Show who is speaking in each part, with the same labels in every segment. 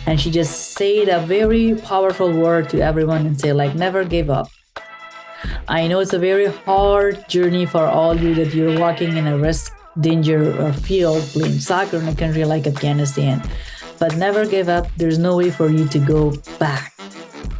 Speaker 1: And she just said a very powerful word to everyone and say, like, never give up. I know it's a very hard journey for all you that you're walking in a risk, danger field playing soccer in a country like Afghanistan. But never give up. There's no way for you to go back.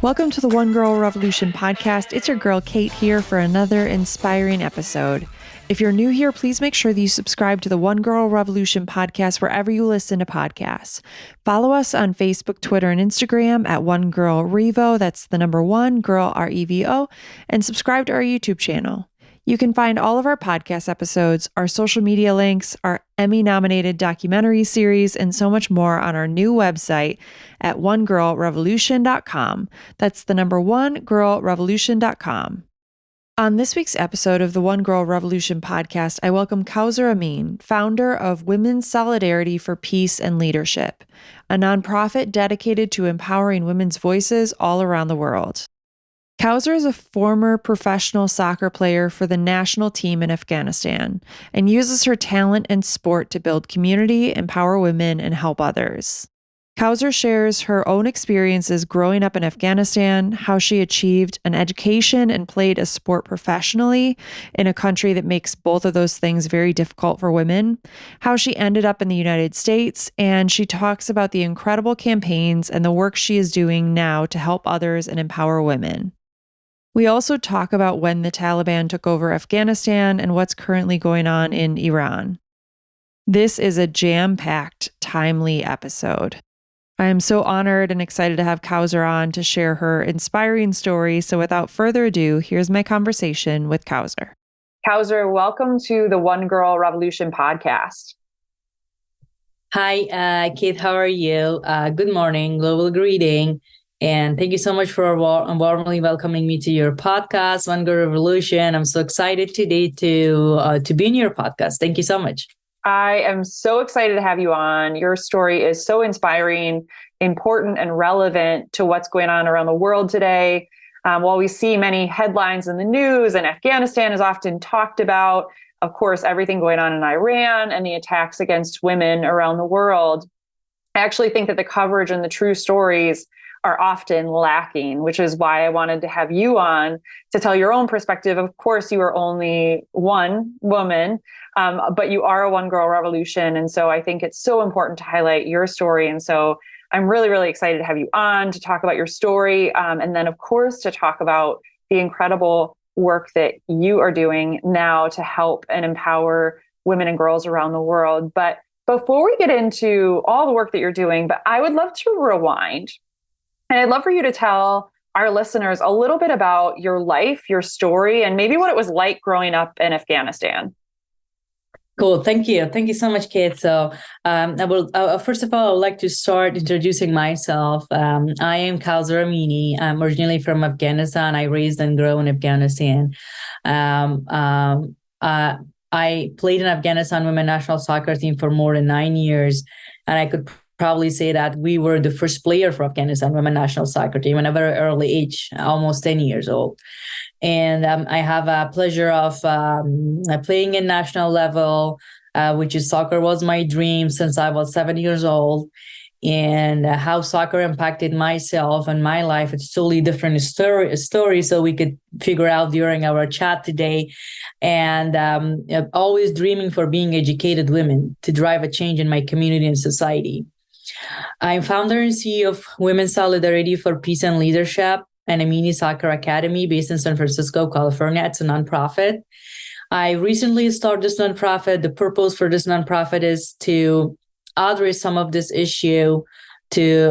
Speaker 2: Welcome to the One Girl Revolution podcast. It's your girl Kate here for another inspiring episode. If you're new here, please make sure that you subscribe to the One Girl Revolution podcast wherever you listen to podcasts. Follow us on Facebook, Twitter, and Instagram at One Girl Revo. That's the number one, Girl REVO. And subscribe to our YouTube channel. You can find all of our podcast episodes, our social media links, our Emmy-nominated documentary series, and so much more on our new website at onegirlrevolution.com. That's the number one, girlrevolution.com. On this week's episode of the One Girl Revolution podcast, I welcome Kawser Amine, founder of Women's Solidarity for Peace and Leadership, a nonprofit dedicated to empowering women's voices all around the world. Kawser is a former professional soccer player for the national team in Afghanistan and uses her talent and sport to build community, empower women, and help others. Kawser shares her own experiences growing up in Afghanistan, how she achieved an education and played a sport professionally in a country that makes both of those things very difficult for women, how she ended up in the United States, and she talks about the incredible campaigns and the work she is doing now to help others and empower women. We also talk about when the Taliban took over Afghanistan and what's currently going on in Iran. This is a jam-packed, timely episode. I am so honored and excited to have Kawser on to share her inspiring story. So without further ado, here's my conversation with Kawser.
Speaker 3: Kawser, welcome to the One Girl Revolution podcast.
Speaker 1: Hi, Kate, how are you? Good morning, global greeting. And thank you so much for warmly welcoming me to your podcast, One Girl Revolution. I'm so excited today to be in your podcast. Thank you so much.
Speaker 3: I am so excited to have you on. Your story is so inspiring, important, and relevant to what's going on around the world today. While we see many headlines in the news and Afghanistan is often talked about, of course, everything going on in Iran and the attacks against women around the world, I actually think that the coverage and the true stories are often lacking, which is why I wanted to have you on to tell your own perspective. Of course, you are only one woman, but you are a One Girl Revolution. And so I think it's so important to highlight your story. And so I'm really, really excited to have you on to talk about your story. And then, of course, to talk about the incredible work that you are doing now to help and empower women and girls around the world. But before we get into all the work that you're doing, but I would love to rewind. And I'd love for you to tell our listeners a little bit about your life, your story, and maybe what it was like growing up in Afghanistan.
Speaker 1: Cool. Thank you. Thank you so much, Kate. So I will, first of all, I would like to start introducing myself. I am Kawser Amine. I'm originally from Afghanistan. I raised and grew in Afghanistan. I played in Afghanistan women's national soccer team for more than 9 years. And I could probably say that we were the first player for Afghanistan women's national soccer team at a very early age, almost 10 years old. And I have a pleasure of playing in national level, which is soccer was my dream since I was 7 years old. And how soccer impacted myself and my life, it's totally different story. So we could figure out during our chat today. And always dreaming for being educated women to drive a change in my community and society. I'm founder and CEO of Women's Solidarity for Peace and Leadership and a mini soccer academy based in San Francisco, California. It's a nonprofit. I recently started this nonprofit. The purpose for this nonprofit is to address some of this issue to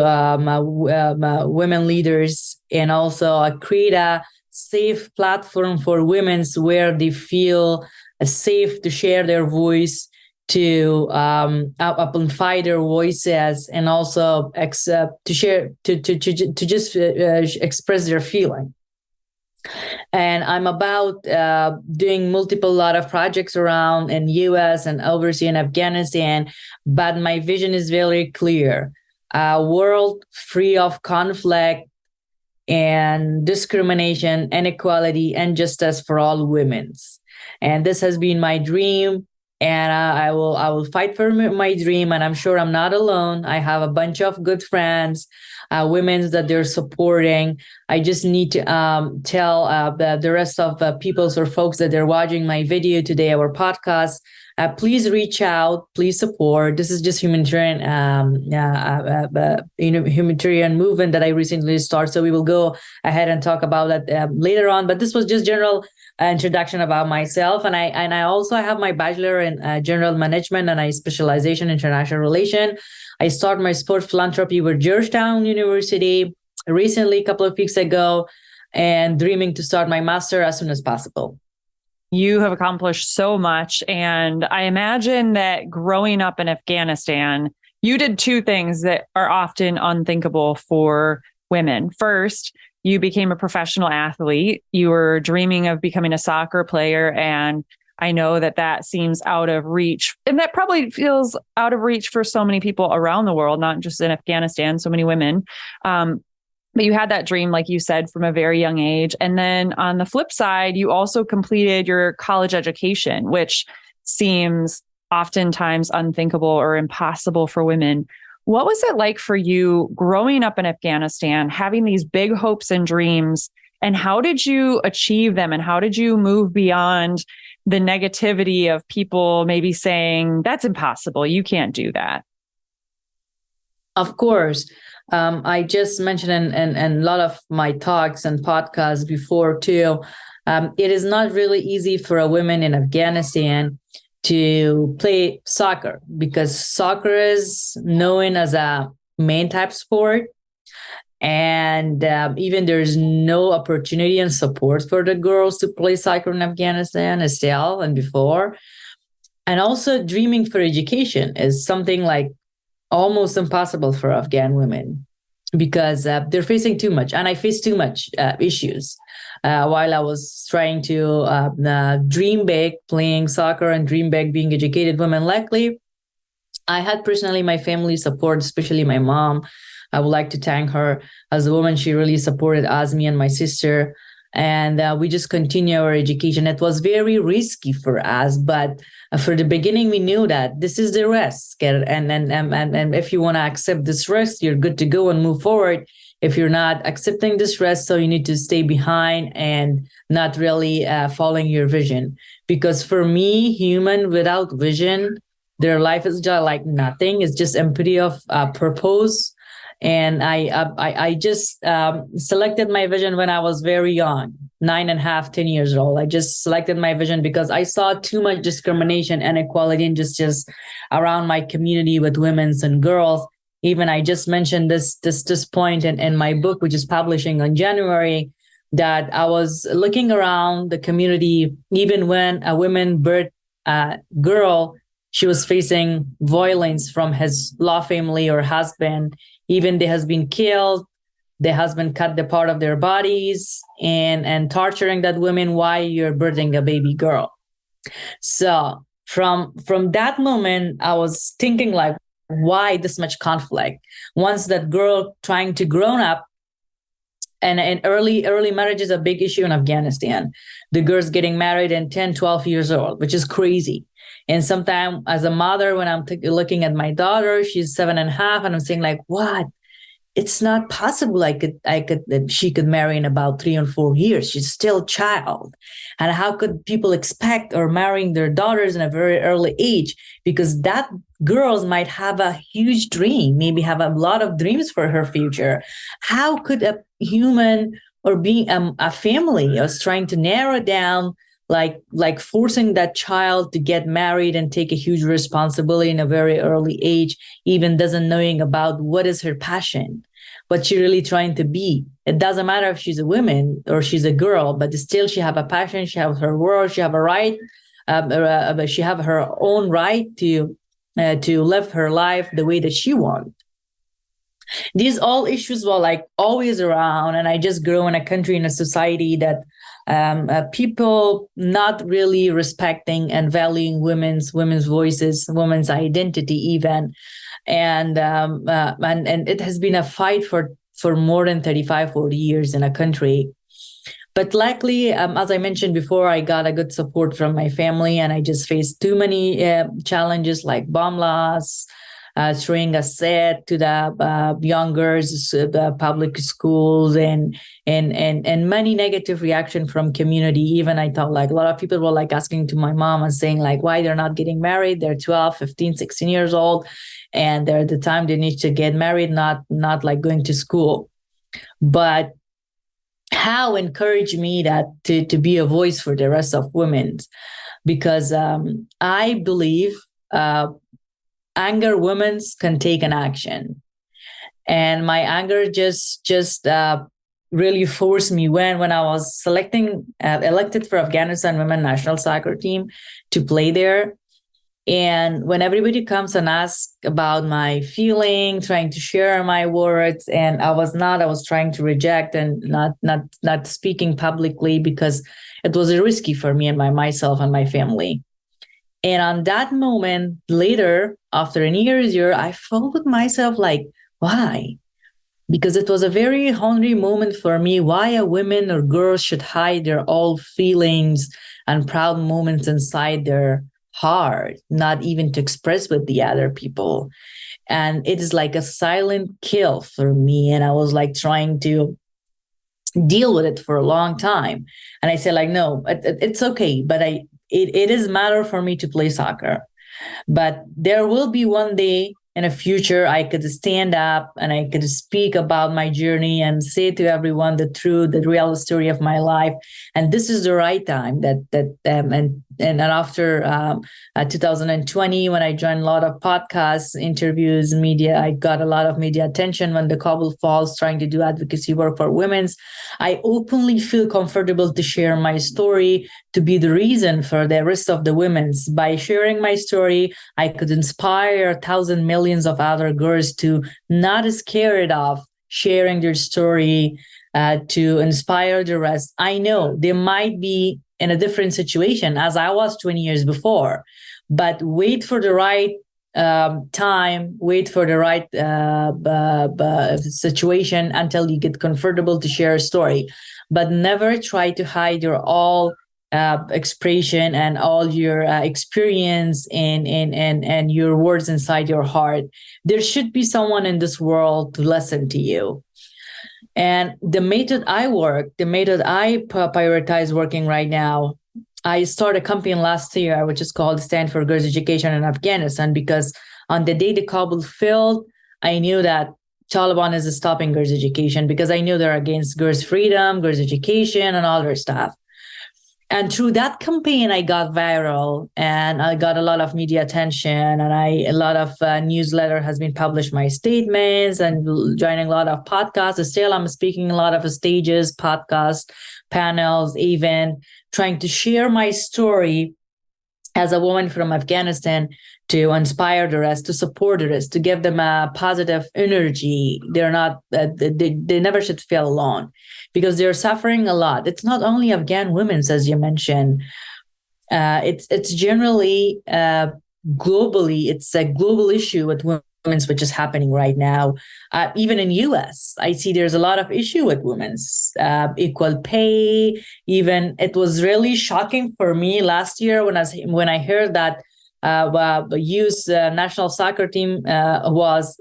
Speaker 1: women leaders and also create a safe platform for women where they feel safe to share their voice, to amplify their voices, and also to share, to just express their feeling. And I'm about doing lot of projects around in U.S. and overseas in Afghanistan, but my vision is very clear: a world free of conflict and discrimination, inequality, and justice for all women. And this has been my dream and I will fight for my dream, and I'm sure I'm not alone. I have a bunch of good friends, women that they're supporting. I just need to tell the rest of peoples or folks that they're watching my video today, our podcast. Please reach out. Please support. This is just humanitarian, humanitarian movement that I recently started. So we will go ahead and talk about that later on. But this was just general introduction about myself, and I also have my bachelor in general management, and I specialization in international relation. I started my sport philanthropy with Georgetown University recently, a couple of weeks ago, and dreaming to start my master as soon as possible.
Speaker 3: You have accomplished so much. And I imagine that growing up in Afghanistan, you did two things that are often unthinkable for women. First, you became a professional athlete. You were dreaming of becoming a soccer player. And I know that seems out of reach. And that probably feels out of reach for so many people around the world, not just in Afghanistan, so many women. But you had that dream, like you said, from a very young age. And then on the flip side, you also completed your college education, which seems oftentimes unthinkable or impossible for women. What was it like for you growing up in Afghanistan, having these big hopes and dreams? And how did you achieve them? And how did you move beyond the negativity of people maybe saying, that's impossible, you can't do that?
Speaker 1: Of course. I just mentioned in a lot of my talks and podcasts before too, it is not really easy for a woman in Afghanistan to play soccer, because soccer is known as a main type sport. And even there's no opportunity and support for the girls to play soccer in Afghanistan still and before. And also dreaming for education is something like almost impossible for Afghan women, because they're facing too much. And I faced too much issues while I was trying to dream big, playing soccer, and dream big, being educated women. Luckily, I had personally my family support, especially my mom. I would like to thank her as a woman. She really supported us, me and my sister. And we just continue our education. It was very risky for us, but for the beginning, we knew that this is the risk. And if you want to accept this risk, you're good to go and move forward. If you're not accepting this risk, so you need to stay behind and not really following your vision. Because for me, human without vision, their life is just like nothing. It's just empty of purpose. And I just selected my vision when I was very young, 9.5, 10 years old. I just selected my vision because I saw too much discrimination and inequality and just around my community with women and girls. Even I just mentioned this point in my book, which is publishing in January, that I was looking around the community, even when a woman birthed a girl, she was facing violence from his law family or husband. Even they has been killed, the husband cut the part of their bodies and torturing that woman while you're birthing a baby girl. So from that moment, I was thinking like, why this much conflict? Once that girl trying to grow up, and early marriage is a big issue in Afghanistan. The girls getting married in 10, 12 years old, which is crazy. And sometimes as a mother, when I'm looking at my daughter, she's 7.5, and I'm saying like, what? It's not possible. She could marry in about 3 or 4 years. She's still a child. And how could people expect or marrying their daughters in a very early age? Because that girls might have a huge dream, maybe have a lot of dreams for her future. How could a human or being a family was trying to narrow down, like forcing that child to get married and take a huge responsibility in a very early age, even doesn't knowing about what is her passion, what she's really trying to be. It doesn't matter if she's a woman or she's a girl, but still she have a passion, she have her world, she have a right, she have her own right to live her life the way that she wants. These all issues were like always around, and I just grew in a country, in a society that people not really respecting and valuing women's voices, women's identity even, and it has been a fight for more than 35, 40 years in a country. But luckily, as I mentioned before, I got a good support from my family, and I just faced too many challenges like bomb loss, throwing a set to the young girls, the public schools, and many negative reaction from community. Even I thought like a lot of people were like asking to my mom and saying like why they're not getting married. They're 12, 15, 16 years old, and they're at the time they need to get married, not like going to school. But how encouraged me that to be a voice for the rest of women, because I believe anger women can take an action, and my anger just really forced me when I was elected for Afghanistan women national soccer team to play there. And when everybody comes and asks about my feeling, trying to share my words, and I was trying to reject and not speaking publicly because it was risky for me and myself and my family. And on that moment later, after a year, I felt with myself like, why? Because it was a very hungry moment for me. Why a woman or girl should hide their old feelings and proud moments inside their heart, not even to express with the other people. And it is like a silent kill for me. And I was like trying to deal with it for a long time. And I said like, no, it's okay. But it is matter for me to play soccer. But there will be one day in the future I could stand up and I could speak about my journey and say to everyone the truth, the real story of my life. And this is the right time and after 2020, when I joined a lot of podcasts, interviews, media, I got a lot of media attention when the Kabul falls, trying to do advocacy work for women. I openly feel comfortable to share my story, to be the reason for the rest of the women's. By sharing my story, I could inspire thousands, millions of other girls to not scared of sharing their story, to inspire the rest. I know they might be in a different situation as I was 20 years before, but wait for the right time, wait for the right situation until you get comfortable to share a story. But never try to hide your all expression and all your experience and your words inside your heart. There should be someone in this world to listen to you. And the method I prioritize working right now, I started a company last year, which is called Stand for Girls Education in Afghanistan, because on the day the Kabul fell, I knew that Taliban is stopping girls' education, because I knew they're against girls' freedom, girls' education, and all their stuff. And through that campaign, I got viral and I got a lot of media attention, and a lot of newsletter has been published, my statements, and joining a lot of podcasts. Still, I'm speaking a lot of stages, podcasts, panels, even trying to share my story as a woman from Afghanistan, to inspire the rest, to support the rest, to give them a positive energy. They're not, they never should feel alone, because they're suffering a lot. It's not only Afghan women, as you mentioned. It's generally globally. It's a global issue with women, which is happening right now. Even in U.S., I see there's a lot of issue with women's equal pay. Even it was really shocking for me last year when I heard that the youth national soccer team was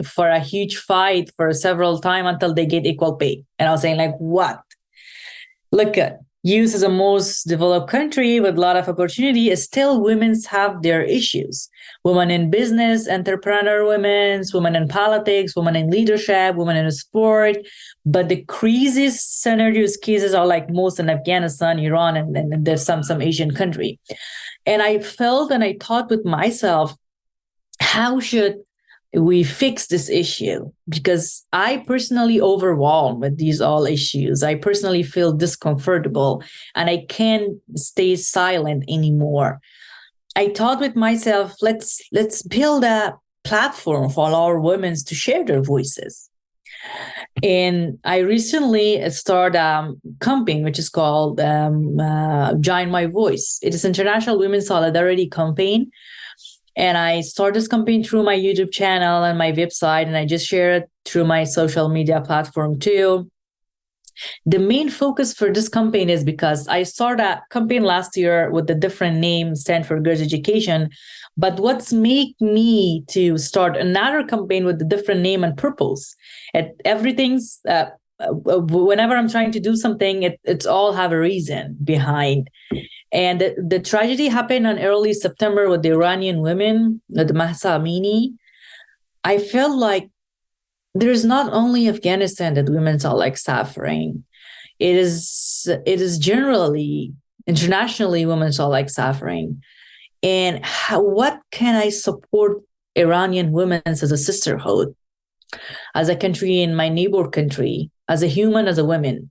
Speaker 1: for a huge fight for several times until they get equal pay. And I was saying like, what? Look at youth is a most developed country with a lot of opportunity. Still, women have their issues. Women in business, entrepreneur women in politics, women in leadership, women in sport. But the craziest scenarios cases are like most in Afghanistan, Iran, and there's some Asian country. And I felt and I thought with myself, how should we fix this issue? Because I personally overwhelmed with these all issues. I personally feel discomfortable and I can't stay silent anymore. I thought with myself, let's build a platform for our women to share their voices. And I recently started a campaign which is called Join My Voice. It is International Women's Solidarity Campaign. And I started this campaign through my YouTube channel and my website, and I just share it through my social media platform too. The main focus for this campaign is because I started a campaign last year with a different name, Stand for Girls Education. But what's made me to start another campaign with a different name and purpose? Everything's whenever I'm trying to do something, it's all have a reason behind. And the tragedy happened on early September with the Iranian women, the Mahsa Amini. I felt like there's not only Afghanistan that women are like suffering. It is generally, internationally, women are like suffering. And what can I support Iranian women as a sisterhood, as a country in my neighbor country, as a human, as a woman?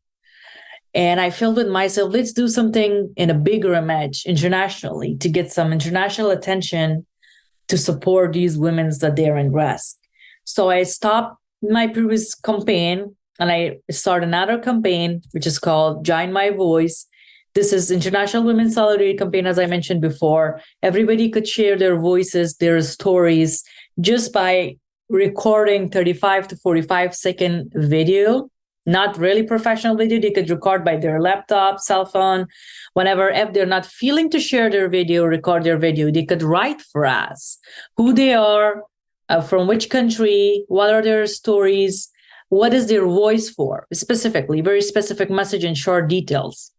Speaker 1: And I felt with myself, let's do something in a bigger image internationally to get some international attention to support these women that they're in risk. So I stopped my previous campaign and I started another campaign, which is called Join My Voice. This is International Women's Solidarity Campaign, as I mentioned before. Everybody could share their voices, their stories, just by recording 35 to 45-second video. Not really professional video. They could record by their laptop, cell phone, whenever. If they're not feeling to share their video, record their video, they could write for us who they are, from which country, what are their stories, what is their voice for, specifically, very specific message and short details.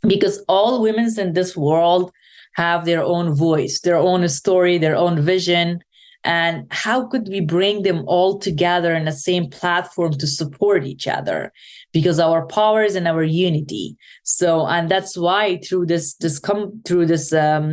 Speaker 1: Because all women in this world have their own voice, their own story, their own vision. And how could we bring them all together in the same platform to support each other? Because our power is in our unity. So, and that's why through my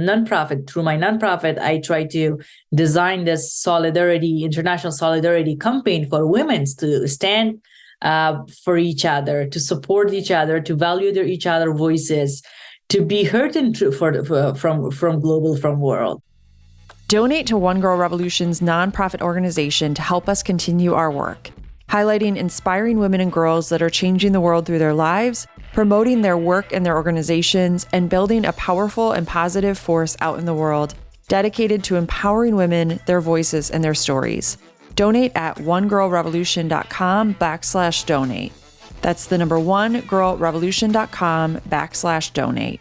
Speaker 1: nonprofit, I try to design this solidarity, international solidarity campaign for women to stand for each other, to support each other, to value each other's voices, to be heard from world.
Speaker 2: Donate to One Girl Revolution's nonprofit organization to help us continue our work, highlighting inspiring women and girls that are changing the world through their lives, promoting their work and their organizations, and building a powerful and positive force out in the world dedicated to empowering women, their voices, and their stories. Donate at onegirlrevolution.com/donate. That's the number onegirlrevolution.com/donate.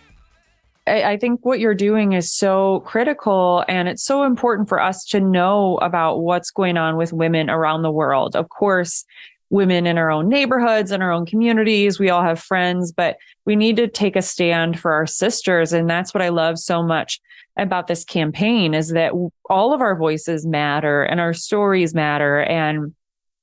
Speaker 3: I think what you're doing is so critical, and it's so important for us to know about what's going on with women around the world. Of course, women in our own neighborhoods and our own communities, we all have friends, but we need to take a stand for our sisters. And that's what I love so much about this campaign, is that all of our voices matter and our stories matter. And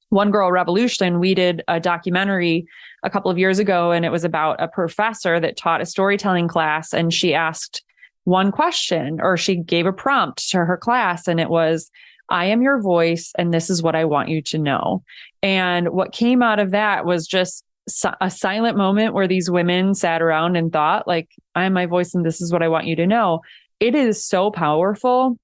Speaker 3: One Girl Revolution, we did a documentary a couple of years ago, and it was about a professor that taught a storytelling class, and she asked one question, or she gave a prompt to her class, and it was, I am your voice, and this is what I want you to know. And what came out of that was just a silent moment where these women sat around and thought, like, I am my voice, and this is what I want you to know. It is so powerful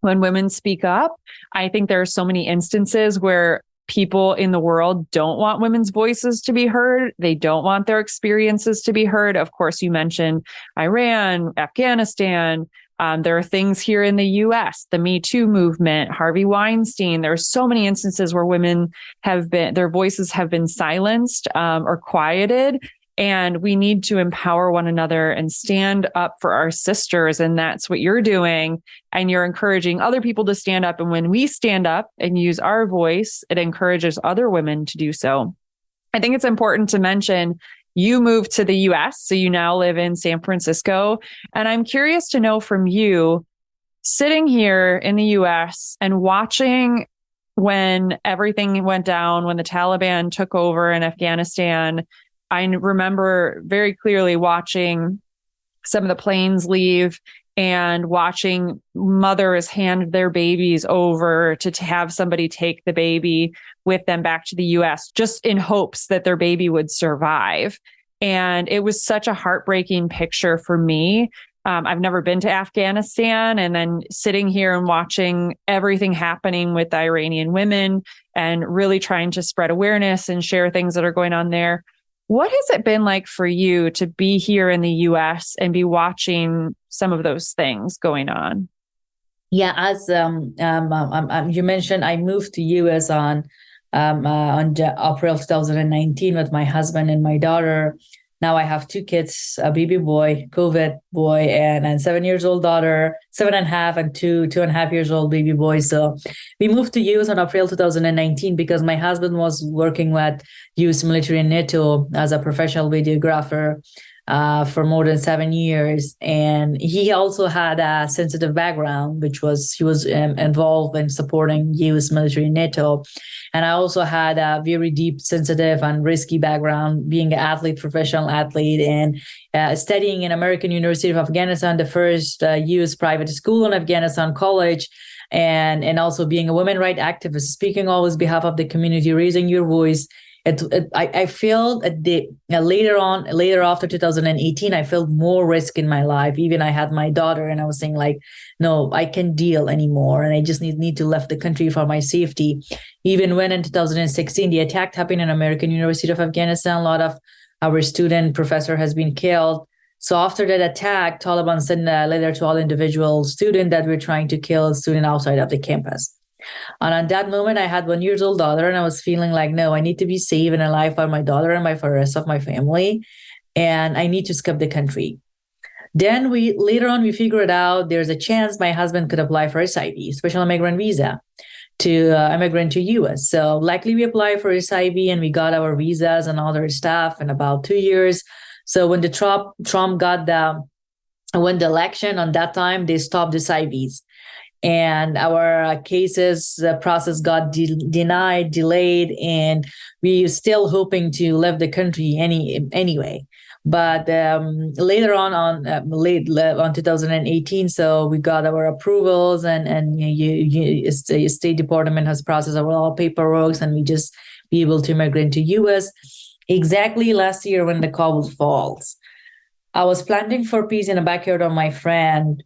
Speaker 3: when women speak up. I think there are so many instances where people in the world don't want women's voices to be heard. They don't want their experiences to be heard. Of course, you mentioned Iran, Afghanistan. There are things here in the US, the Me Too movement, Harvey Weinstein. There are so many instances where women their voices have been silenced or quieted. And we need to empower one another and stand up for our sisters. And that's what you're doing. And you're encouraging other people to stand up. And when we stand up and use our voice, it encourages other women to do so. I think it's important to mention you moved to the US, so you now live in San Francisco. And I'm curious to know from you, sitting here in the US and watching when everything went down, when the Taliban took over in Afghanistan, I remember very clearly watching some of the planes leave and watching mothers hand their babies over to have somebody take the baby with them back to the US, just in hopes that their baby would survive. And it was such a heartbreaking picture for me. I've never been to Afghanistan, and then sitting here and watching everything happening with the Iranian women and really trying to spread awareness and share things that are going on there. What has it been like for you to be here in the US and be watching some of those things going on?
Speaker 1: Yeah, as you mentioned, I moved to US on on April 2019 with my husband and my daughter. Now I have two kids, a baby boy, COVID boy, and a 7 years old daughter, 7.5, and 2.5 years old baby boy. So we moved to US on April 2019 because my husband was working with US military and NATO as a professional videographer for more than 7 years. And he also had a sensitive background, which was he was involved in supporting US military and NATO. And I also had a very deep, sensitive, and risky background, being an athlete, professional athlete, and studying in American University of Afghanistan, the first US private school in Afghanistan, college, and also being a women rights activist, speaking always behalf of the community, raising your voice. I felt later after 2018, I felt more risk in my life. Even I had my daughter, and I was saying like, no, I can't deal anymore, and I just need to left the country for my safety. Even when in 2016 the attack happened in American University of Afghanistan, a lot of our student professor has been killed. So after that attack, Taliban sent a letter to all individual students that we're trying to kill a student outside of the campus. And at that moment, I had 1 year old daughter, and I was feeling like, no, I need to be safe and alive for my daughter and for the rest of my family, and I need to skip the country. Then later on we figured out there's a chance my husband could apply for SIV, special immigrant visa, to immigrant to US. So likely we applied for SIV and we got our visas and other stuff in about 2 years. So when the Trump won the election, on that time they stopped the SIVs. And our cases process got denied, delayed, and we still hoping to leave the country anyway. But later on 2018, so we got our approvals, and the State Department has processed our all paperwork, and we just be able to immigrate to US. Exactly last year when the Kabul falls, I was planting for peace in the backyard of my friend.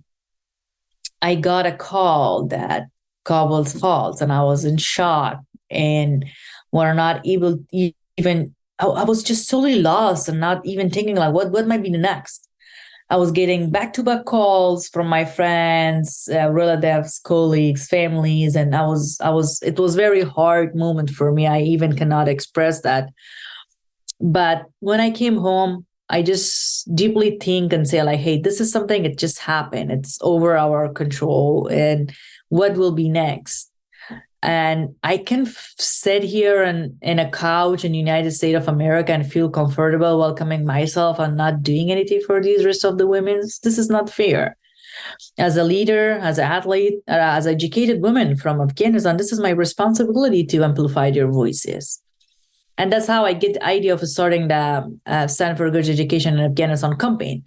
Speaker 1: I got a call that Kabul falls, and I was in shock and were not able even. I was just totally lost and not even thinking like what might be the next. I was getting back-to-back calls from my friends, relatives, colleagues, families, and it was very hard moment for me. I even cannot express that. But when I came home, I just deeply think and say like, hey, this is something that just happened. It's over our control, and what will be next? And I can sit here in a couch in the United States of America and feel comfortable welcoming myself and not doing anything for these rest of the women. This is not fair. As a leader, as an athlete, as an educated woman from Afghanistan, this is my responsibility to amplify their voices. And that's how I get the idea of starting the Stand for Girls Education in Afghanistan campaign.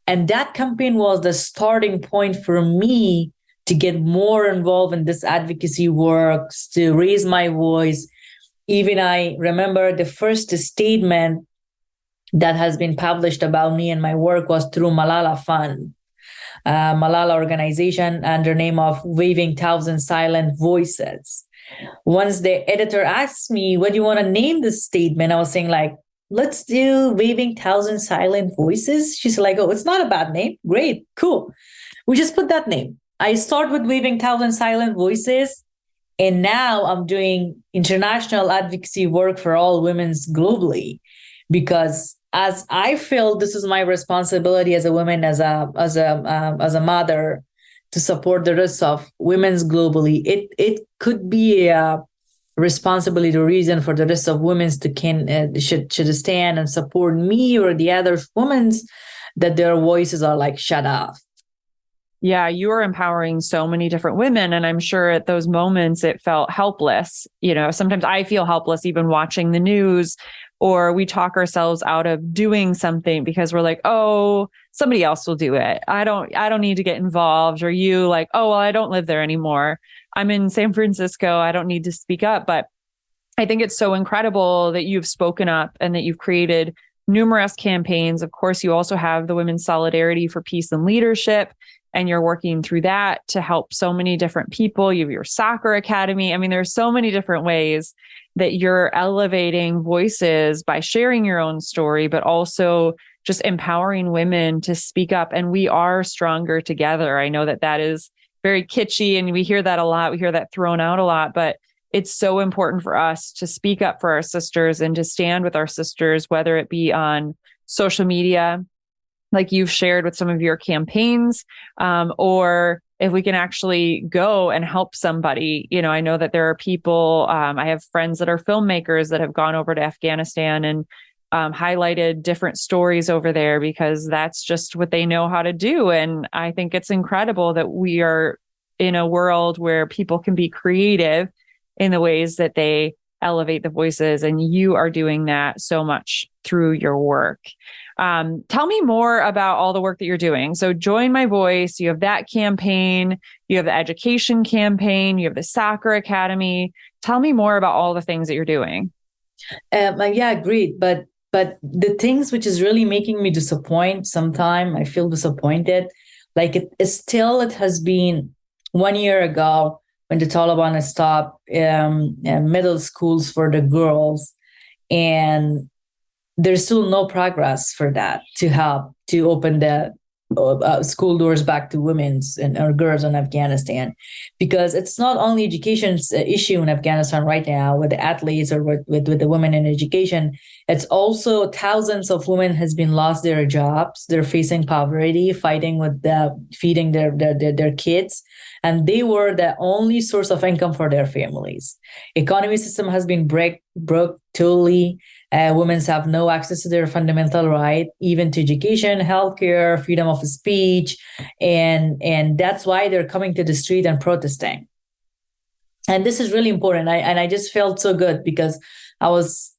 Speaker 1: And that campaign was the starting point for me to get more involved in this advocacy work, to raise my voice. Even I remember the first statement that has been published about me and my work was through Malala Fund, Malala organization under name of Waving Thousand Silent Voices. Once the editor asked me, what do you want to name this statement? I was saying like, let's do Waving Thousand Silent Voices. She's like, oh, it's not a bad name. Great, cool. We just put that name. I start with Waving Thousand Silent Voices, and now I'm doing international advocacy work for all women globally, because as I feel this is my responsibility as a woman, as a mother, to support the rest of women globally. It could be a responsibility, a reason for the rest of women to should stand and support me or the other women that their voices are like shut off.
Speaker 3: Yeah, you are empowering so many different women. And I'm sure at those moments it felt helpless. You know, sometimes I feel helpless even watching the news, or we talk ourselves out of doing something because we're like, oh, somebody else will do it. I don't need to get involved. Or you like, oh, well, I don't live there anymore. I'm in San Francisco. I don't need to speak up. But I think it's so incredible that you've spoken up and that you've created numerous campaigns. Of course, you also have the Women's Solidarity for Peace and Leadership, and you're working through that to help so many different people. You have your soccer academy. I mean, there's so many different ways that you're elevating voices by sharing your own story, but also just empowering women to speak up. And we are stronger together. I know that is very kitschy and we hear that a lot. We hear that thrown out a lot, but it's so important for us to speak up for our sisters and to stand with our sisters, whether it be on social media, like you've shared with some of your campaigns, or if we can actually go and help somebody. I know that there are people, I have friends that are filmmakers that have gone over to Afghanistan and highlighted different stories over there because that's just what they know how to do. And I think it's incredible that we are in a world where people can be creative in the ways that they elevate the voices. And you are doing that so much through your work. Tell me more about all the work that you're doing. So Join My Voice, you have that campaign, you have the education campaign, you have the soccer academy. Tell me more about all the things that you're doing.
Speaker 1: Yeah, agreed. But the things which is really making me disappoint, sometime I feel disappointed. Like it has been 1 year ago when the Taliban has stopped middle schools for the girls, and there's still no progress for that to help to open the school doors back to women's or girls in Afghanistan, because it's not only education's issue in Afghanistan right now with the athletes or with the women in education. It's also thousands of women has been lost their jobs. They're facing poverty, fighting with feeding their kids, and they were the only source of income for their families. Economy system has been broke totally. Women have no access to their fundamental right, even to education, healthcare, freedom of speech, and that's why they're coming to the street and protesting. And this is really important. I just felt so good because I was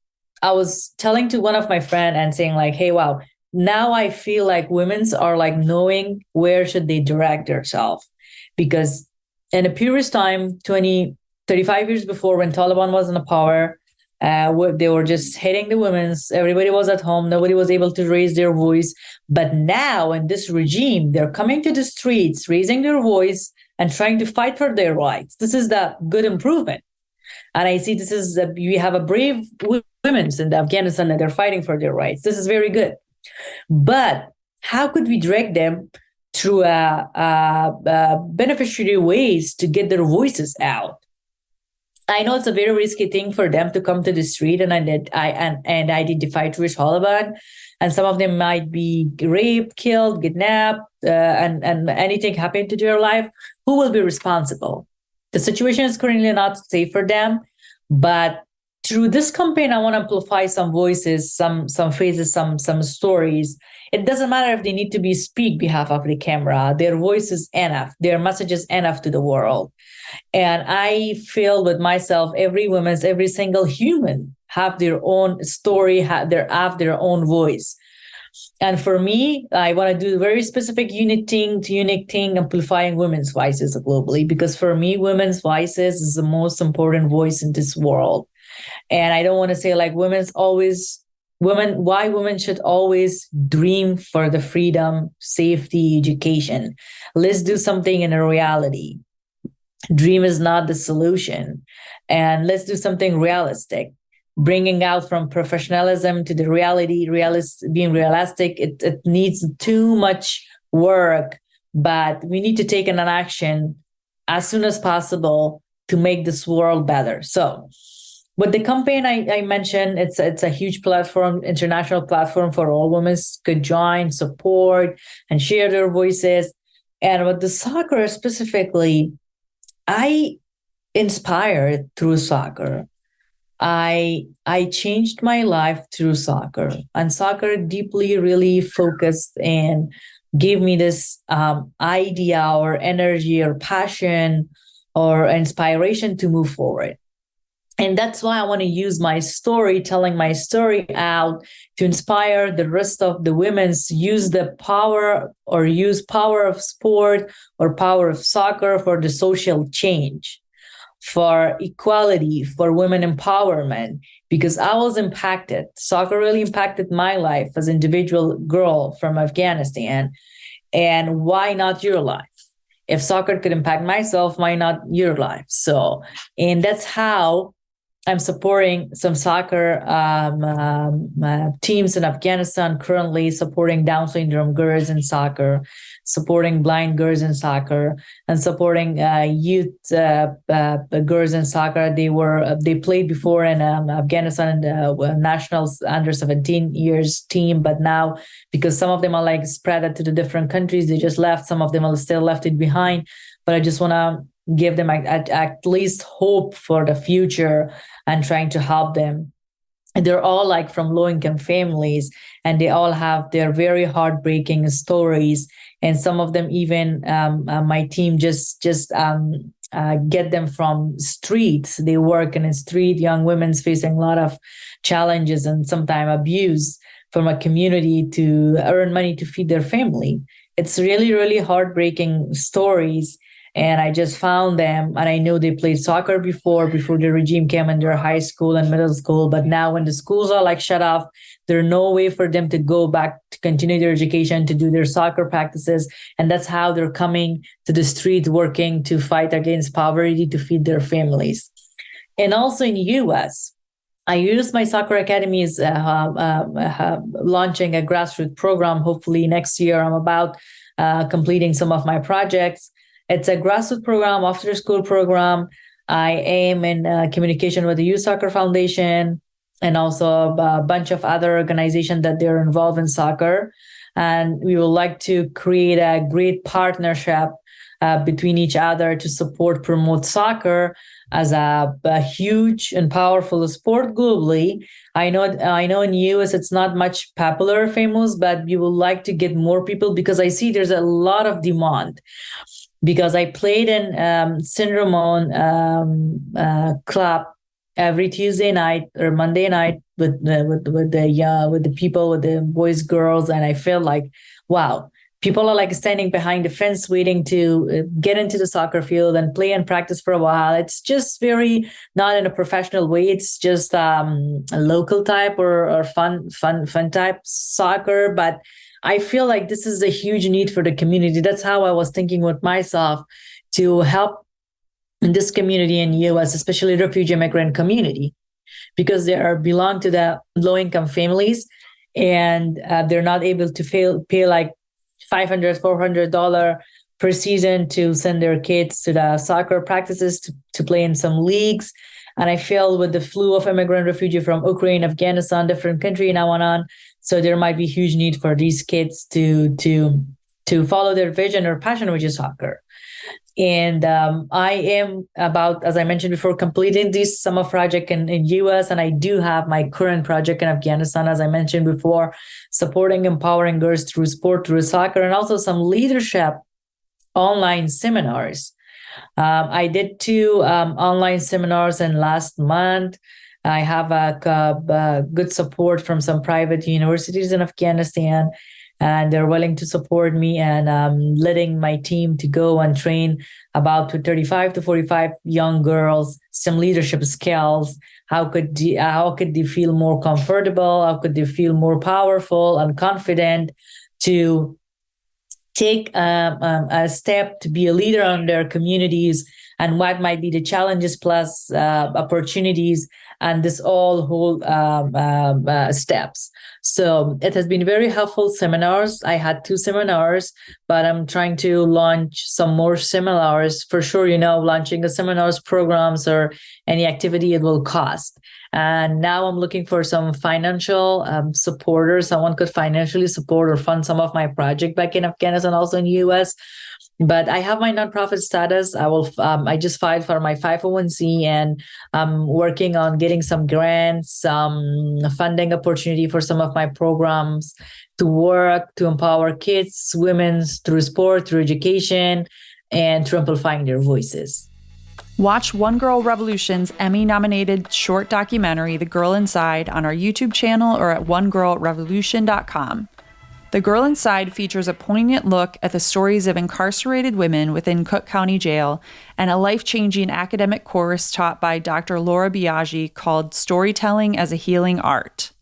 Speaker 1: telling to one of my friend and saying like, hey, wow, now I feel like women's are like knowing where should they direct themselves, because in a previous time, 35 years before, when Taliban was in the power, they were just hitting the women's. Everybody was at home. Nobody was able to raise their voice. But now in this regime, they're coming to the streets, raising their voice and trying to fight for their rights. This is the good improvement. And I see we have a brave women in Afghanistan that are fighting for their rights. This is very good. But how could we direct them through beneficiary ways to get their voices out? I know it's a very risky thing for them to come to the street and identify towards Taliban, and some of them might be raped, killed, kidnapped, and anything happen to their life. Who will be responsible? The situation is currently not safe for them, but through this campaign, I want to amplify some voices, some faces, some stories. It doesn't matter if they need to speak behalf of the camera. Their voice is enough. Their message is enough to the world. And I feel with myself, every single human have their own story, have their own voice. And for me, I want to do a very specific unique thing, amplifying women's voices globally, because for me, women's voices is the most important voice in this world. And I don't want to say like why women should always dream for the freedom, safety, education. Let's do something in a reality. Dream is not the solution. And let's do something realistic. Bringing out from professionalism to the reality, being realistic, it needs too much work, but we need to take an action as soon as possible to make this world better. So with the campaign I mentioned, it's a huge platform, international platform for all women could join, support, and share their voices. And with the soccer specifically, I inspired through soccer. I changed my life through soccer, and soccer deeply really focused and gave me this idea or energy or passion or inspiration to move forward. And that's why I want to use my story, telling my story out to inspire the rest of the women's use power of sport or power of soccer for the social change, for equality, for women empowerment, because I was impacted. Soccer really impacted my life as an individual girl from Afghanistan. And why not your life? If soccer could impact myself, why not your life? So, and that's how I'm supporting some soccer teams in Afghanistan, currently supporting Down syndrome girls in soccer, supporting blind girls in soccer, and supporting youth girls in soccer. They played before in Afghanistan national under 17 years team, but now because some of them are like spread out to the different countries, they just left. Some of them are still left it behind. But I just want to give them at least hope for the future and trying to help them. And they're all like from low-income families, and they all have their very heartbreaking stories. And some of them even my team just get them from streets. They work in a street. Young women's facing a lot of challenges and sometimes abuse from a community to earn money to feed their family. It's really, really heartbreaking stories. And I just found them, and I know they played soccer before the regime came in their high school and middle school. But now when the schools are like shut off, there's no way for them to go back to continue their education, to do their soccer practices. And that's how they're coming to the street, working to fight against poverty, to feed their families. And also in the US, I use my soccer academies launching a grassroots program. Hopefully next year, I'm about completing some of my projects. It's a grassroots program, after school program. I am in communication with the Youth Soccer Foundation and also a bunch of other organizations that they're involved in soccer. And we would like to create a great partnership between each other to promote soccer as a huge and powerful sport globally. I know in US it's not much popular or famous, but we would like to get more people because I see there's a lot of demand. Because I played in Syndrome club every Tuesday night or Monday night with the people, with the boys, girls, and I feel like, wow, people are like standing behind the fence waiting to get into the soccer field and play and practice for a while. It's just very not in a professional way. It's just a local type or fun type soccer, but I feel like this is a huge need for the community. That's how I was thinking with myself to help in this community in US, especially refugee immigrant community, because they belong to the low-income families and they're not able to pay like $500, $400 per season to send their kids to the soccer practices to play in some leagues. And I feel with the flow of immigrant refugee from Ukraine, Afghanistan, different country now on. So there might be huge need for these kids to follow their vision or passion, which is soccer. And I am about, as I mentioned before, completing this summer project in US. And I do have my current project in Afghanistan, as I mentioned before, supporting, empowering girls through sport, through soccer, and also some leadership online seminars. I did 2 online seminars in last month. I have a good support from some private universities in Afghanistan, and they're willing to support me and letting my team to go and train about 35 to 45 young girls, some leadership skills. How could they feel more comfortable? How could they feel more powerful and confident to take a step to be a leader in their communities, and what might be the challenges plus opportunities, and this all whole steps. So it has been very helpful seminars. I had 2 seminars, but I'm trying to launch some more seminars. For sure, launching a seminars programs or any activity, it will cost. And now I'm looking for some financial supporters. Someone could financially support or fund some of my project back in Afghanistan, also in the US. But I have my nonprofit status. I just filed for my 501c, and I'm working on getting some grants, some funding opportunity for some of my programs to work to empower kids, women through sport, through education, and through amplifying their voices.
Speaker 2: Watch One Girl Revolution's Emmy-nominated short documentary, The Girl Inside, on our YouTube channel or at onegirlrevolution.com. The Girl Inside features a poignant look at the stories of incarcerated women within Cook County Jail and a life-changing academic course taught by Dr. Laura Biaggi called Storytelling as a Healing Art.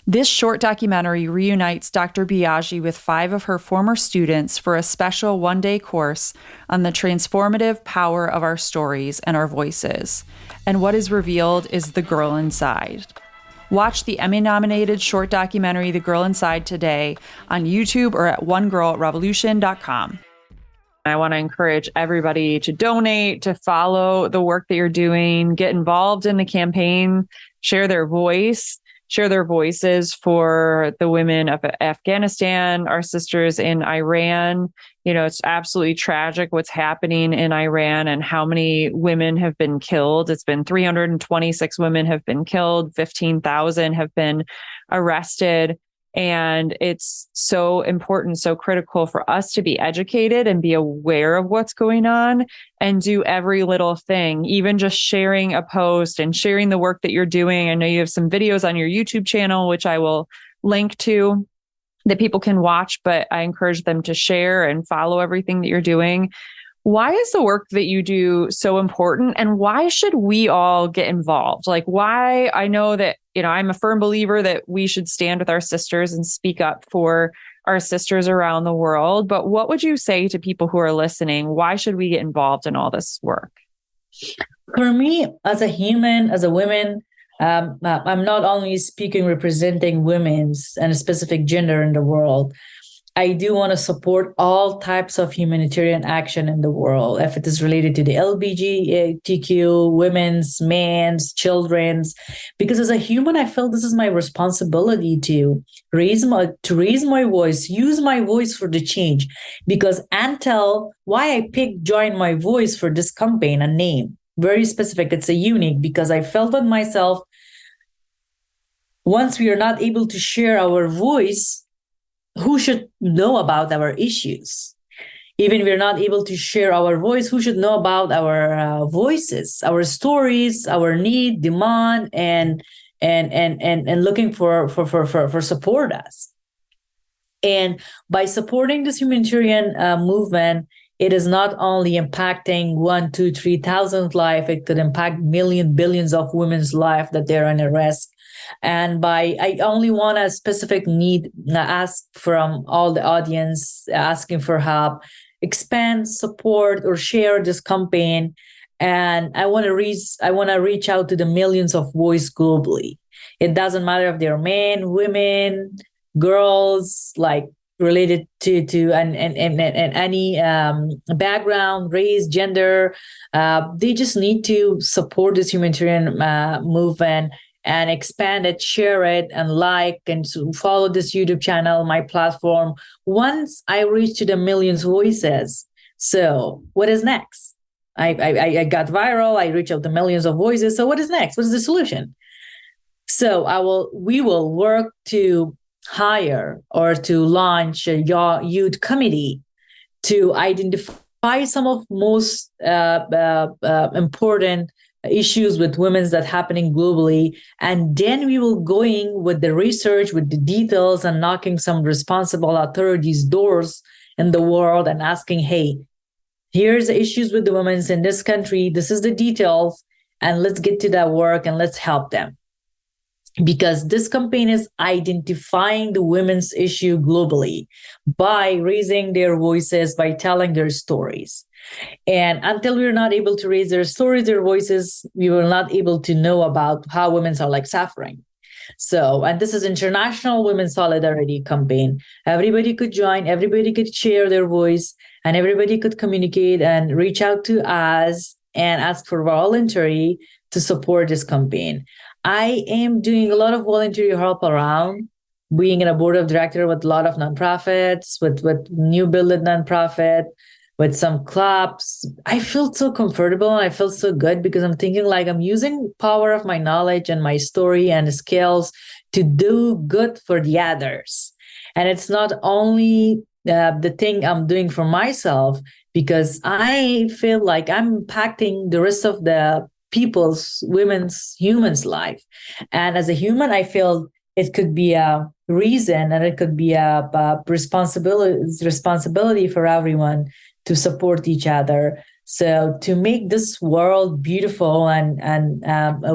Speaker 2: This short documentary reunites Dr. Biaggi with 5 of her former students for a special one-day course on the transformative power of our stories and our voices. And what is revealed is the girl inside. Watch the Emmy-nominated short documentary, The Girl Inside, today on YouTube or at onegirlrevolution.com.
Speaker 3: I want to encourage everybody to donate, to follow the work that you're doing, get involved in the campaign, share their voices for the women of Afghanistan, our sisters in Iran. You know, it's absolutely tragic what's happening in Iran and how many women have been killed. It's been 326 women have been killed, 15,000 have been arrested. And it's so important, so critical for us to be educated and be aware of what's going on and do every little thing, even just sharing a post and sharing the work that you're doing. I know you have some videos on your YouTube channel, which I will link to, that people can watch, but I encourage them to share and follow everything that you're doing. Why is the work that you do so important, and why should we all get involved? Like, why? I know that, you know, I'm a firm believer that we should stand with our sisters and speak up for our sisters around the world. But what would you say to people who are listening? Why should we get involved in all this work?
Speaker 1: For me, as a human, as a woman, I'm not only speaking representing women's and a specific gender in the world. I do want to support all types of humanitarian action in the world, if it is related to the LGBTQ, women's, men's, children's, because as a human, I feel this is my responsibility to raise my voice, use my voice for the change. Because until why I picked Join My Voice for this campaign, a name very specific, it's a unique, because I felt with myself, once we are not able to share our voice, who should know about our issues? Even we're not able to share our voice, who should know about our voices, our stories, our need, demand, and looking for support us. And by supporting this humanitarian movement, it is not only impacting 1, 2, 3,000 life, it could impact billions of women's life that they're in a risk. And I only want a specific need, ask from all the audience, asking for help, expand, support, or share this campaign. And I want to reach out to the millions of voices globally. It doesn't matter if they're men, women, girls, like related to any background, race, gender. They just need to support this humanitarian movement and expand it, share it, and like, and follow this YouTube channel, my platform, once I reach to the millions voices. So what is next? I got viral, I reach out to millions of voices. So what is next? What is the solution? So we will work to hire or to launch a youth committee to identify some of most important issues with women's that happening globally. And then we will going with the research, with the details, and knocking some responsible authorities' doors in the world and asking, hey, here's the issues with the women's in this country. This is the details. And let's get to that work and let's help them. Because this campaign is identifying the women's issue globally by raising their voices, by telling their stories. And until we're not able to raise their stories, their voices, we will not able to know about how women are like suffering. So, and this is International Women's Solidarity Campaign. Everybody could join, everybody could share their voice, and everybody could communicate and reach out to us and ask for voluntary to support this campaign. I am doing a lot of voluntary help around, being in a board of director with a lot of nonprofits, with new builded nonprofit, with some clubs. I feel so comfortable and I feel so good because I'm thinking like I'm using power of my knowledge and my story and skills to do good for the others. And it's not only the thing I'm doing for myself, because I feel like I'm impacting the rest of the people's, women's, humans' life. And as a human, I feel it could be a reason and it could be a responsibility for everyone to support each other. So to make this world beautiful and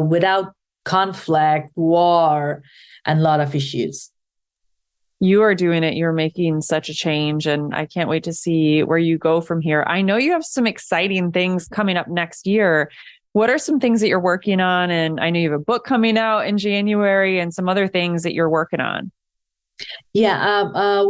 Speaker 1: without conflict, war, and a lot of issues.
Speaker 3: You are doing it. You're making such a change, and I can't wait to see where you go from here. I know you have some exciting things coming up next year. What are some things that you're working on? And I know you have a book coming out in January and some other things that you're working on.
Speaker 1: Yeah,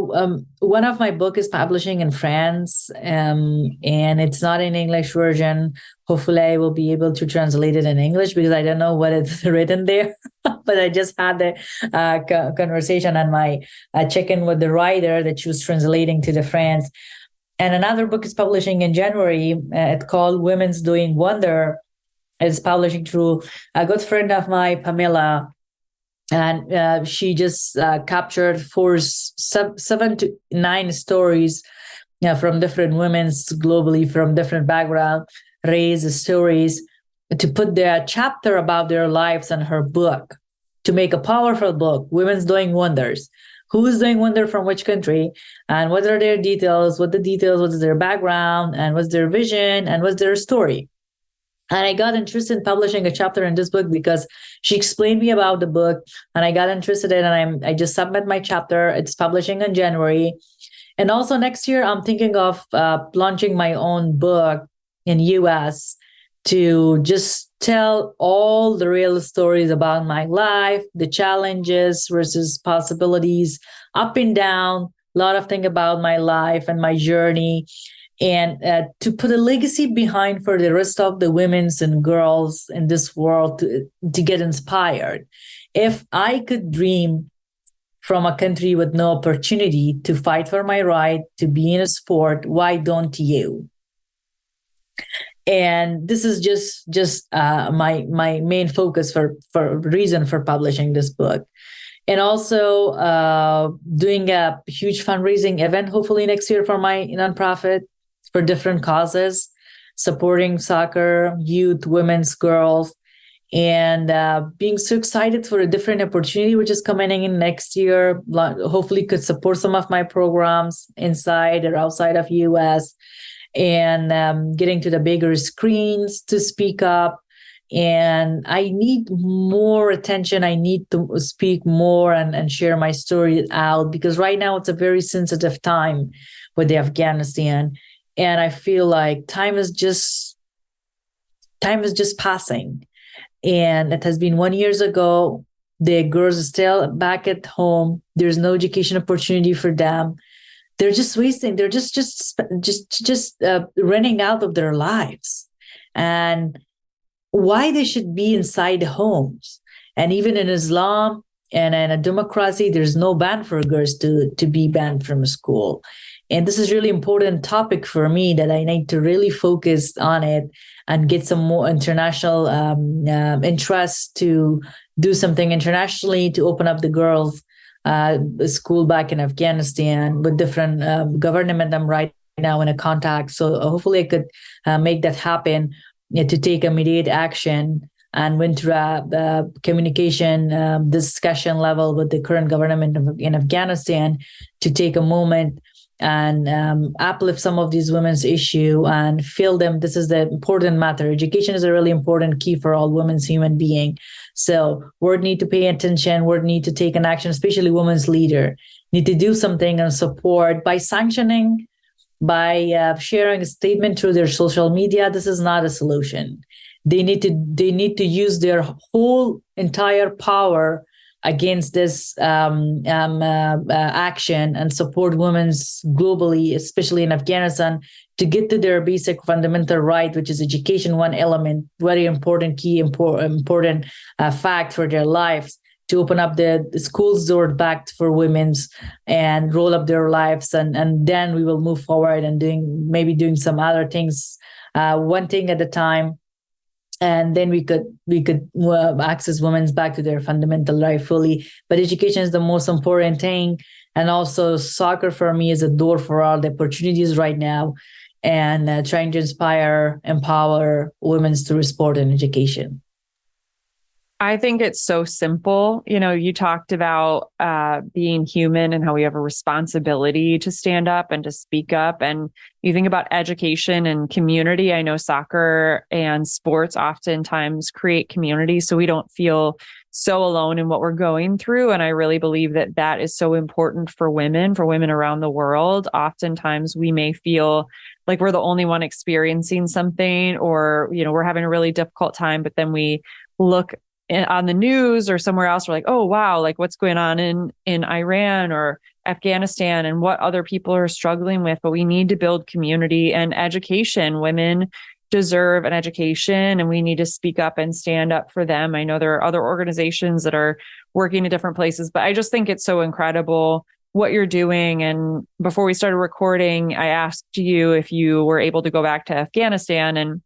Speaker 1: one of my book is publishing in France, and it's not in English version. Hopefully, I will be able to translate it in English because I don't know what it's written there. But I just had the conversation and my check-in with the writer that she was translating to the France. And another book is publishing in January. It's called Women's Doing Wonder. It's publishing through a good friend of mine, Pamela. And she just captured 7 to 9 stories from different women's globally, from different background, race stories, to put their chapter about their lives in her book, to make a powerful book, Women's Doing Wonders. Who's doing wonder from which country, and what are their details, what is their background, and what's their vision, and what's their story. And I got interested in publishing a chapter in this book because she explained me about the book, and I got interested in it, and I just submit my chapter. It's publishing in January. And also next year, I'm thinking of launching my own book in US to just tell all the real stories about my life, the challenges versus possibilities, up and down, a lot of things about my life and my journey. And to put a legacy behind for the rest of the women's and girls in this world to get inspired. If I could dream from a country with no opportunity to fight for my right to be in a sport, why don't you? And this is just my main focus for reason for publishing this book. And also doing a huge fundraising event, hopefully next year, for my nonprofit, for different causes, supporting soccer, youth, women's, girls, and being so excited for a different opportunity, which is coming in next year. Hopefully could support some of my programs inside or outside of US, and getting to the bigger screens to speak up. And I need more attention. I need to speak more and share my story out, because right now it's a very sensitive time with the Afghanistan. And I feel like time is just passing. And it has been 1 year ago. The girls are still back at home. There's no education opportunity for them. They're just wasting. They're just running out of their lives. And why they should be inside homes. And even in Islam and in a democracy, there's no ban for girls to be banned from school. And this is really important topic for me that I need to really focus on it and get some more international interest to do something internationally to open up the girls' school back in Afghanistan with different government. I'm right now in a contact. So hopefully I could make that happen, to take immediate action and went through a communication discussion level with the current government in Afghanistan to take a moment and uplift some of these women's issue and feel them. This is the important matter. Education is a really important key for all women's human being. So we need to pay attention. We need to take an action, especially women's leader need to do something and support by sanctioning, by sharing a statement through their social media. This is not a solution. They need to use their whole entire power against this action and support women globally, especially in Afghanistan, to get to their basic fundamental right, which is education, one element, very important, key, important fact for their lives, to open up the schools door back for women's and roll up their lives. And then we will move forward and doing some other things, one thing at a time. And then we could access women's back to their fundamental right fully. But education is the most important thing. And also soccer for me is a door for all the opportunities right now, and trying to empower women through sport and education.
Speaker 2: I think it's so simple. You know, you talked about being human and how we have a responsibility to stand up and to speak up. And you think about education and community. I know soccer and sports oftentimes create community, so we don't feel so alone in what we're going through. And I really believe that that is so important for women around the world. Oftentimes we may feel like we're the only one experiencing something, or, you know, we're having a really difficult time, but then we look on the news or somewhere else, we're like, oh, wow, like what's going on in Iran or Afghanistan and what other people are struggling with. But we need to build community and education. Women deserve an education, and we need to speak up and stand up for them. I know there are other organizations that are working in different places, but I just think it's so incredible what you're doing. And before we started recording, I asked you if you were able to go back to Afghanistan, and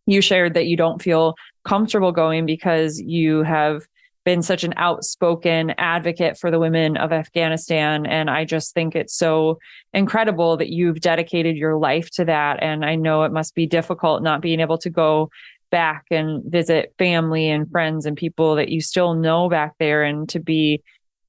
Speaker 2: you shared that you don't feel comfortable going because you have been such an outspoken advocate for the women of Afghanistan. And I just think it's so incredible that you've dedicated your life to that. And I know it must be difficult not being able to go back and visit family and friends and people that you still know back there, and to be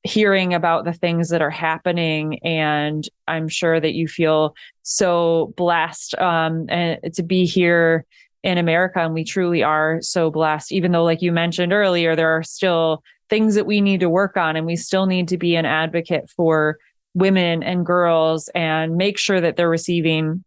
Speaker 2: hearing about the things that are happening. And I'm sure that you feel so blessed and to be here in America. And we truly are so blessed, even though, like you mentioned earlier, there are still things that we need to work on, and we still need to be an advocate for women and girls and make sure that they're receiving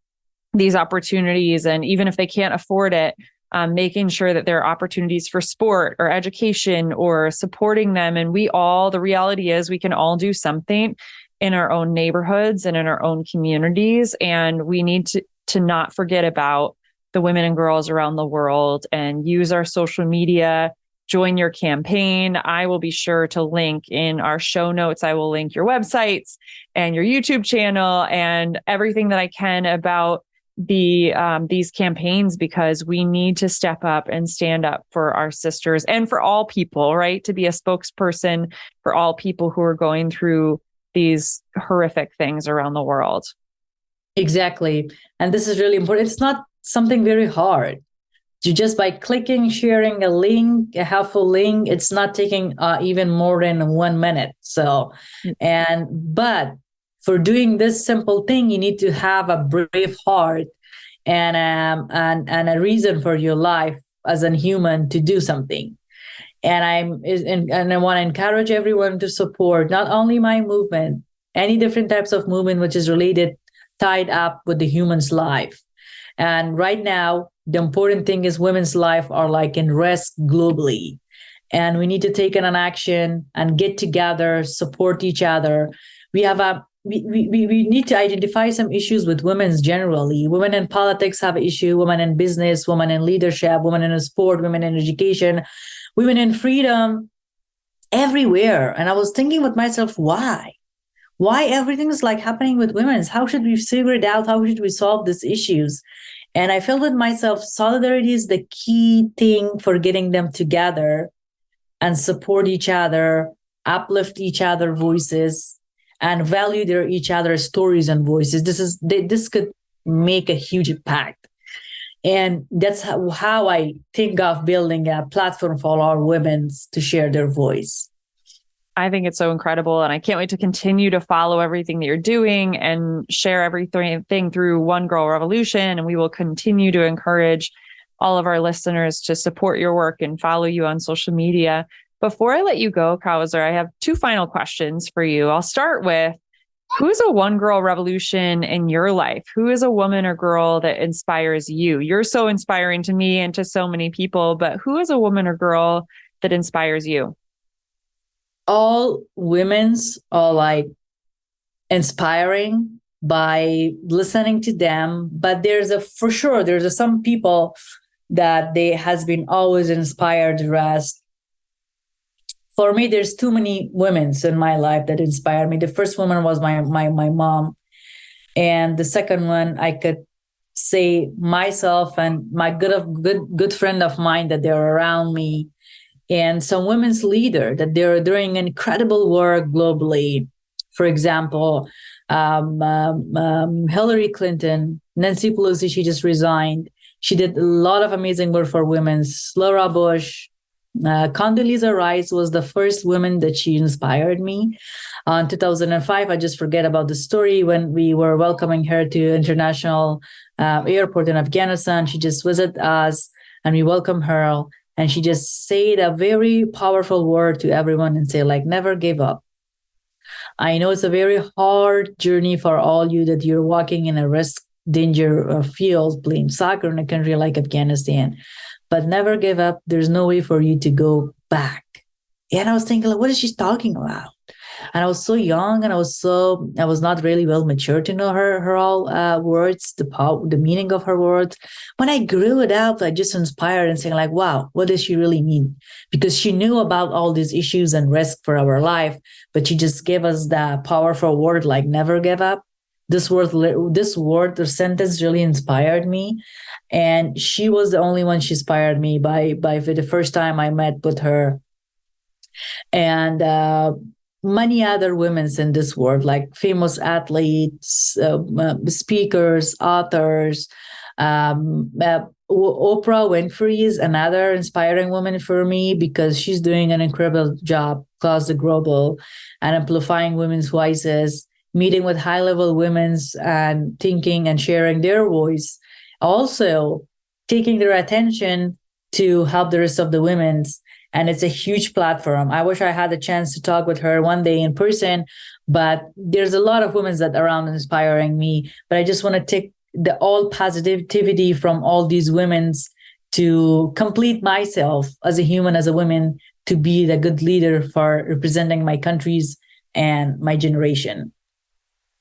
Speaker 2: these opportunities. And even if they can't afford it, making sure that there are opportunities for sport or education or supporting them. And the reality is we can all do something in our own neighborhoods and in our own communities. And we need to not forget about the women and girls around the world, and use our social media, join your campaign. I will be sure to link in our show notes. I will link your websites and your YouTube channel and everything that I can about these campaigns, because we need to step up and stand up for our sisters and for all people, right? To be a spokesperson for all people who are going through these horrific things around the world.
Speaker 1: Exactly. And this is really important. It's not something very hard. You just by clicking, sharing a link, a helpful link, it's not taking even more than 1 minute. So, but for doing this simple thing, you need to have a brave heart and a reason for your life as a human to do something. And I want to encourage everyone to support not only my movement, any different types of movement which is related, tied up with the human's life. And right now, the important thing is women's life are like in risk globally. And we need to take an action and get together, support each other. We need to identify some issues with women generally. Women in politics have an issue, women in business, women in leadership, women in sport, women in education, women in freedom, everywhere. And I was thinking with myself, why? Why everything is like happening with women? How should we figure it out? How should we solve these issues? And I felt with myself, solidarity is the key thing for getting them together and support each other, uplift each other's voices, and value each other's stories and voices. This could make a huge impact. And that's how I think of building a platform for all women to share their voice.
Speaker 2: I think it's so incredible. And I can't wait to continue to follow everything that you're doing and share everything through One Girl Revolution. And we will continue to encourage all of our listeners to support your work and follow you on social media. Before I let you go, Kawser, I have two final questions for you. I'll start with, who is a One Girl Revolution in your life? Who is a woman or girl that inspires you? You're so inspiring to me and to so many people, but who is a woman or girl that inspires you?
Speaker 1: All women's are like inspiring by listening to them, but there's some people that they has been always inspired the rest. For me, there's too many women in my life that inspire me. The first woman was my mom, and the second one I could say myself and my good friend of mine that they're around me. And some women's leader that they're doing incredible work globally. For example, Hillary Clinton, Nancy Pelosi, she just resigned. She did a lot of amazing work for women. Laura Bush, Condoleezza Rice was the first woman that she inspired me. In 2005, I just forget about the story when we were welcoming her to international airport in Afghanistan. She just visited us and we welcomed her. And she just said a very powerful word to everyone and say, like, never give up. I know it's a very hard journey for all you that you're walking in a risk, danger field, playing soccer in a country like Afghanistan, but never give up. There's no way for you to go back. And I was thinking, like, what is she talking about? And I was so young, and I was not really well mature to know her all words, the meaning of her words. When I grew it up, I just inspired and saying, like, wow, what does she really mean? Because she knew about all these issues and risk for our life, but she just gave us the powerful word, like, never give up. This word, the sentence really inspired me. And she was the only one she inspired me by for the first time I met with her. And many other women in this world, like famous athletes, speakers, authors. Oprah Winfrey is another inspiring woman for me because she's doing an incredible job across the global and amplifying women's voices, meeting with high-level women and thinking and sharing their voice. Also, taking their attention to help the rest of the women's. And it's a huge platform. I wish I had the chance to talk with her one day in person, but there's a lot of women that are around inspiring me. But I just want to take the all positivity from all these women to complete myself as a human, as a woman, to be the good leader for representing my countries and my generation.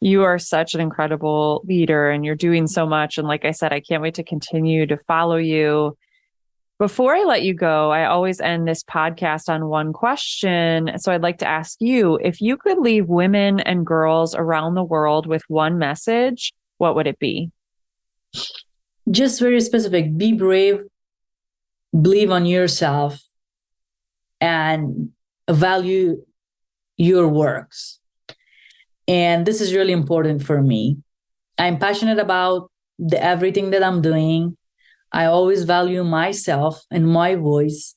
Speaker 3: You are such an incredible leader and you're doing so much. And like I said, I can't wait to continue to follow you. Before I let you go, I always end this podcast on one question. So I'd like to ask you, if you could leave women and girls around the world with one message, what would it be?
Speaker 1: Just very specific. Be brave, believe on yourself, and value your works. And this is really important for me. I'm passionate about everything that I'm doing. I always value myself and my voice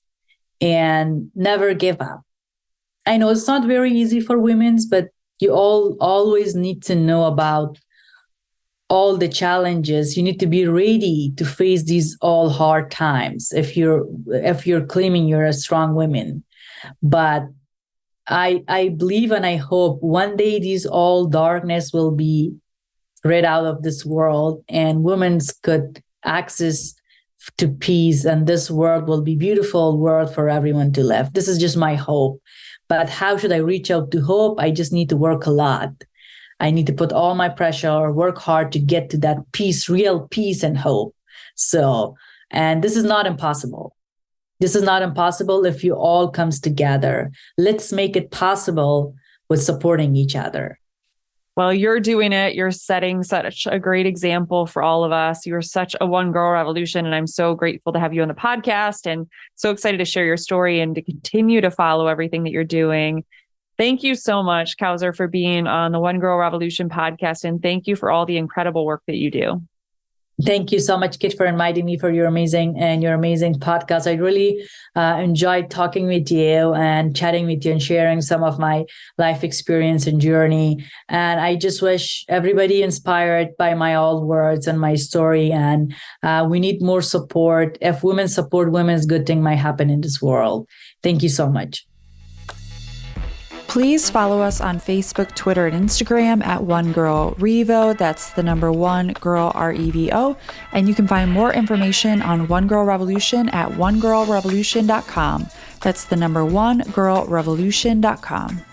Speaker 1: and never give up. I know it's not very easy for women, but you all always need to know about all the challenges. You need to be ready to face these all hard times if you're claiming you're a strong woman. But I believe and I hope one day these all darkness will be rid out of this world and women could access to peace, and this world will be a beautiful world for everyone to live. This is just my hope. But how should I reach out to hope? I just need to work a lot. I need to put all my pressure, work hard to get to that peace, real peace and hope. And this is not impossible. This is not impossible if you all comes together. Let's make it possible with supporting each other.
Speaker 3: Well, you're doing it. You're setting such a great example for all of us. You're such a one girl revolution. And I'm so grateful to have you on the podcast and so excited to share your story and to continue to follow everything that you're doing. Thank you so much, Kawser, for being on the One Girl Revolution podcast. And thank you for all the incredible work that you do.
Speaker 1: Thank you so much, Kit, for inviting me for your amazing podcast. I really enjoyed talking with you and chatting with you and sharing some of my life experience and journey. And I just wish everybody inspired by my all words and my story. And we need more support. If women support women, good thing might happen in this world. Thank you so much.
Speaker 2: Please follow us on Facebook, Twitter, and Instagram at One Girl Revo. That's the number One Girl REVO. And you can find more information on One Girl Revolution at onegirlrevolution.com. That's the number onegirlrevolution.com.